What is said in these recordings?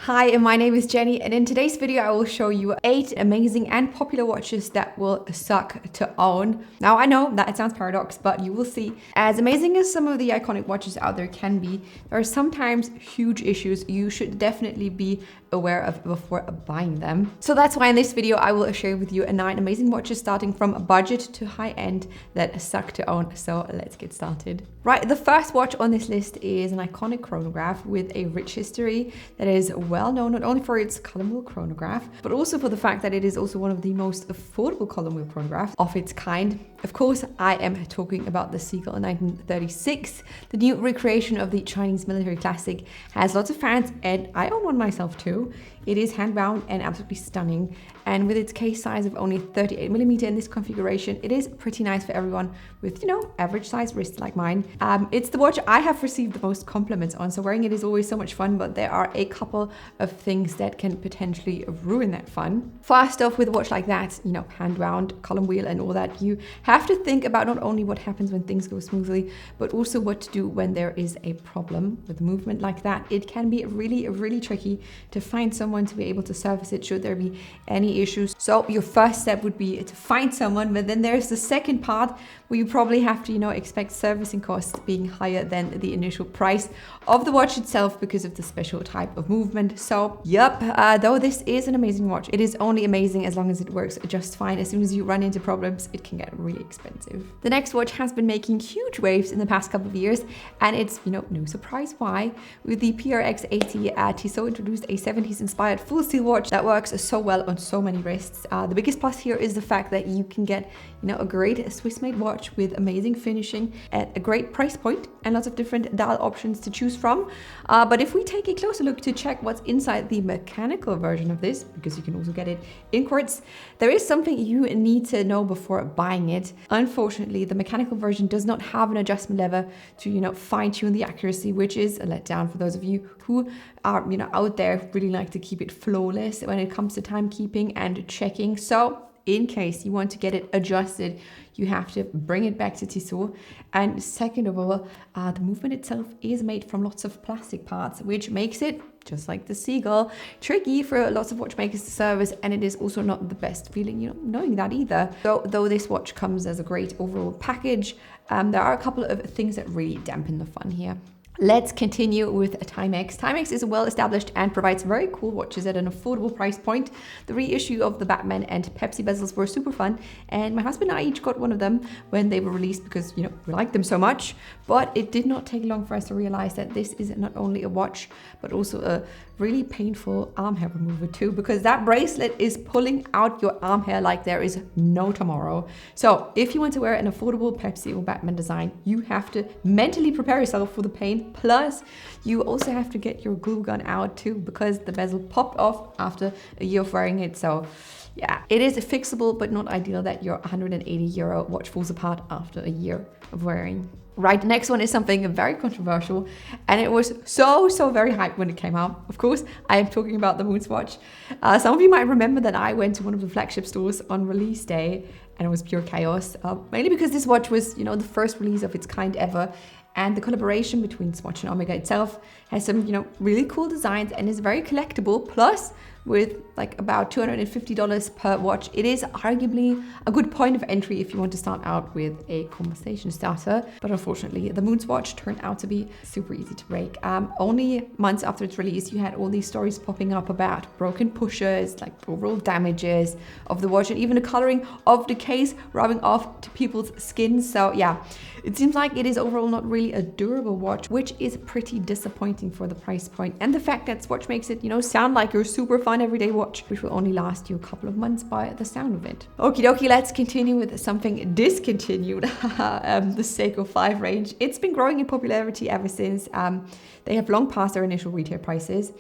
Hi, and my name is Jenny, and in today's video I will show you 8 amazing and popular watches that will suck to own. Now I know that it sounds paradox, but you will see. As amazing as some of the iconic watches out there can be, there are sometimes huge issues you should definitely be aware of before buying them. So that's why in this video I will share with you 9 amazing watches starting from budget to high end that suck to own. So let's get started. Right, the first watch on this list is an iconic chronograph with a rich history that is well known not only for its column wheel chronograph, but also for the fact that it is also one of the most affordable column wheel chronographs of its kind. Of course, I am talking about the Seagull 1936. The new recreation of the Chinese military classic has lots of fans, and I own one myself too. It is hand-wound and absolutely stunning, and with its case size of only 38mm in this configuration, it is pretty nice for everyone with, you know, average size wrists like mine. It's the watch I have received the most compliments on, so wearing it is always so much fun, but there are a couple of things that can potentially ruin that fun. First off, with a watch like that, you know, hand-wound, column wheel and all that, you have to think about not only what happens when things go smoothly, but also what to do when there is a problem with a movement like that. It can be really tricky to find someone to be able to service it should there be any issues. So your first step would be to find someone, but then there's the second part where you probably have to, you know, expect servicing costs being higher than the initial price of the watch itself because of the special type of movement. So yep, though this is an amazing watch, it is only amazing as long as it works just fine. As soon as you run into problems, it can get really expensive. The next watch has been making huge waves in the past couple of years, and it's, you know, no surprise why. With the PRX 80, Tissot introduced a 70s inspired full steel watch that works so well on so many wrists. The biggest plus here is the fact that you can get, you know, a great Swiss-made watch with amazing finishing at a great price point and lots of different dial options to choose from. But if we take a closer look to check what's inside the mechanical version of this, because you can also get it in quartz, there is something you need to know before buying it. Unfortunately, the mechanical version does not have an adjustment lever to, you know, fine-tune the accuracy, which is a letdown for those of you who are, you know, out there really like to keep it flawless when it comes to timekeeping and checking. So in case you want to get it adjusted, you have to bring it back to Tissot. And second of all, the movement itself is made from lots of plastic parts, which makes it, just like the Seagull, tricky for lots of watchmakers to service, and it is also not the best feeling, you know, knowing that either. So though this watch comes as a great overall package, there are a couple of things that really dampen the fun here. Let's continue with Timex. Timex is well established and provides very cool watches at an affordable price point. The reissue of the Batman and Pepsi bezels were super fun, and my husband and I each got one of them when they were released because, you know, we liked them so much. But it did not take long for us to realize that this is not only a watch, but also a really painful arm hair remover too, because that bracelet is pulling out your arm hair like there is no tomorrow. So if you want to wear an affordable Pepsi or Batman design, you have to mentally prepare yourself for the pain. Plus, you also have to get your glue gun out too, because the bezel popped off after a year of wearing it. So yeah, it is fixable, but not ideal that your €180 watch falls apart after a year of wearing. Right, the next one is something very controversial, and it was so very hyped when it came out. Of course, I am talking about the Moonswatch. Some of you might remember that I went to one of the flagship stores on release day, and it was pure chaos, mainly because this watch was, you know, the first release of its kind ever. And the collaboration between Swatch and Omega itself has some, you know, really cool designs and is very collectible. Plus, with like about $250 per watch, it is arguably a good point of entry if you want to start out with a conversation starter. But unfortunately, the Moonswatch turned out to be super easy to break. Only months after its release, you had all these stories popping up about broken pushers, like overall damages of the watch, and even the coloring of the case rubbing off to people's skin. So yeah, it seems like it is overall not really a durable watch, which is pretty disappointing for the price point. And the fact that Swatch makes it, you know, sound like your super fun everyday watch, which will only last you a couple of months by the sound of it. Okie dokie, let's continue with something discontinued. The Seiko 5 range. It's been growing in popularity ever since. They have long passed their initial retail prices.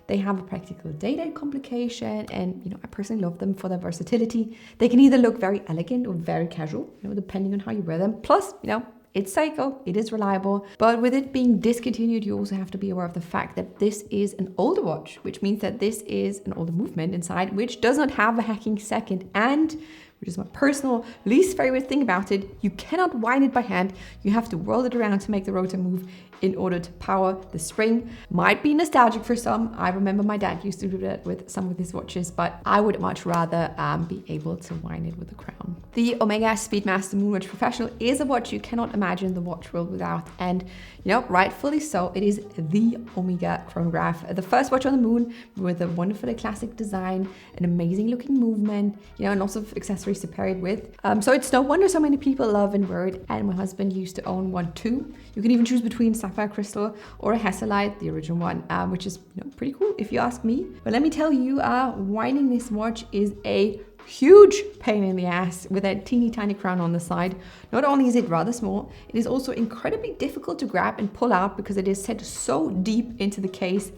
They have a practical day-to-day complication, and, you know, I personally love them for their versatility. They can either look very elegant or very casual, you know, depending on how you wear them. Plus, you know, it's Seiko, it is reliable, but with it being discontinued, you also have to be aware of the fact that this is an older watch, which means that this is an older movement inside, which does not have a hacking second, and which is my personal least favorite thing about it, you cannot wind it by hand. You have to whirl it around to make the rotor move in order to power the spring. Might be nostalgic for some. I remember my dad used to do that with some of his watches, but I would much rather be able to wind it with a crown. The Omega Speedmaster Moonwatch Professional is a watch you cannot imagine the watch world without, and you know, rightfully so. It is the Omega chronograph, the first watch on the moon with a wonderfully classic design, an amazing looking movement, you know, and lots of accessories to pair it with. So it's no wonder so many people love and wear it, and my husband used to own one too. You can even choose between sapphire crystal or a Hesalite, the original one, which is, you know, pretty cool if you ask me. But let me tell you, winding this watch is a huge pain in the ass with that teeny tiny crown on the side. Not only is it rather small, it is also incredibly difficult to grab and pull out because it is set so deep into the case.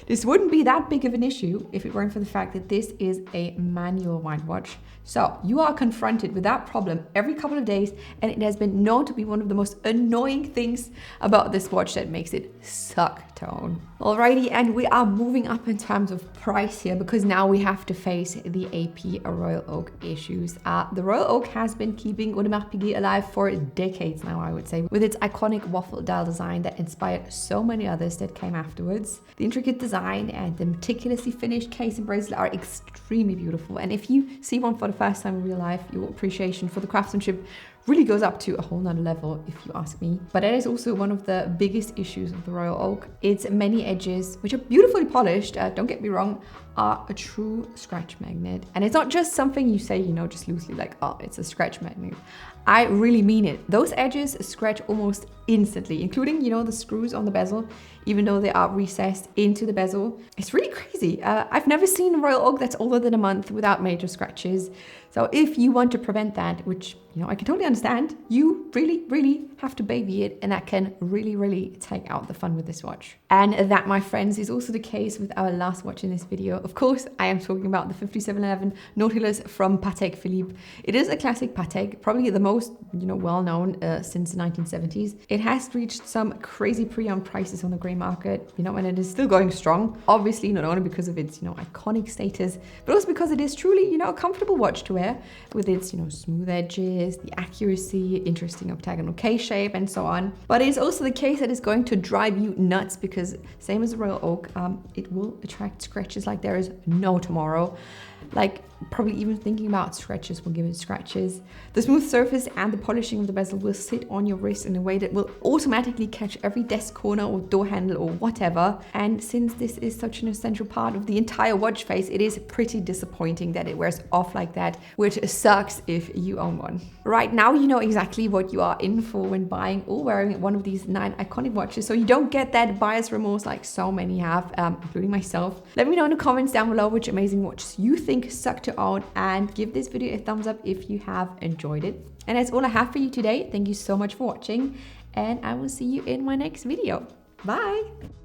This wouldn't be that big of an issue if it weren't for the fact that this is a manual wind watch. So you are confronted with that problem every couple of days, and it has been known to be one of the most annoying things about this watch that makes it suck to own. Alrighty, and we are moving up in terms of price here because now we have to face the AP Royal Oak issues. The Royal Oak has been keeping Audemars Piguet alive for decades now, I would say, with its iconic waffle dial design that inspired so many others that came afterwards. The intricate design and the meticulously finished case and bracelet are extremely beautiful, and if you see one for the first time in real life, your appreciation for the craftsmanship really goes up to a whole nother level, if you ask me. But that is also one of the biggest issues of the Royal Oak. Its many edges, which are beautifully polished, don't get me wrong, are a true scratch magnet. And it's not just something you say, you know, just loosely like, oh, it's a scratch magnet. I really mean it. Those edges scratch almost instantly, including, you know, the screws on the bezel, even though they are recessed into the bezel. It's really crazy. I've never seen a Royal Oak that's older than a month without major scratches. So if you want to prevent that, which, you know, I can totally understand, you really have to baby it, and that can really take out the fun with this watch. And that, my friends, is also the case with our last watch in this video. Of course, I am talking about the 5711 Nautilus from Patek Philippe. It is a classic Patek, probably the most, you know, well-known since the 1970s. It has reached some crazy pre-owned prices on the grey market, you know, and it is still going strong. Obviously, not only because of its, you know, iconic status, but also because it is truly, you know, a comfortable watch to wear with its, you know, smooth edges, the accuracy, interesting octagonal case shape, and so on. But it's also the case that is going to drive you nuts because, same as the Royal Oak, it will attract scratches like there is no tomorrow. Like, probably even thinking about scratches will give it scratches. The smooth surface and the polishing of the bezel will sit on your wrist in a way that will automatically catch every desk corner or door handle or whatever. And since this is such an essential part of the entire watch face, it is pretty disappointing that it wears off like that, which sucks if you own one. Right now, you know exactly what you are in for when buying or wearing one of these 9 iconic watches, so you don't get that buyer's remorse like so many have, including myself. Let me know in the comments down below which amazing watches you think suck to own, and give this video a thumbs up if you have enjoyed it. And that's all I have for you today. Thank you so much for watching, and I will see you in my next video. Bye!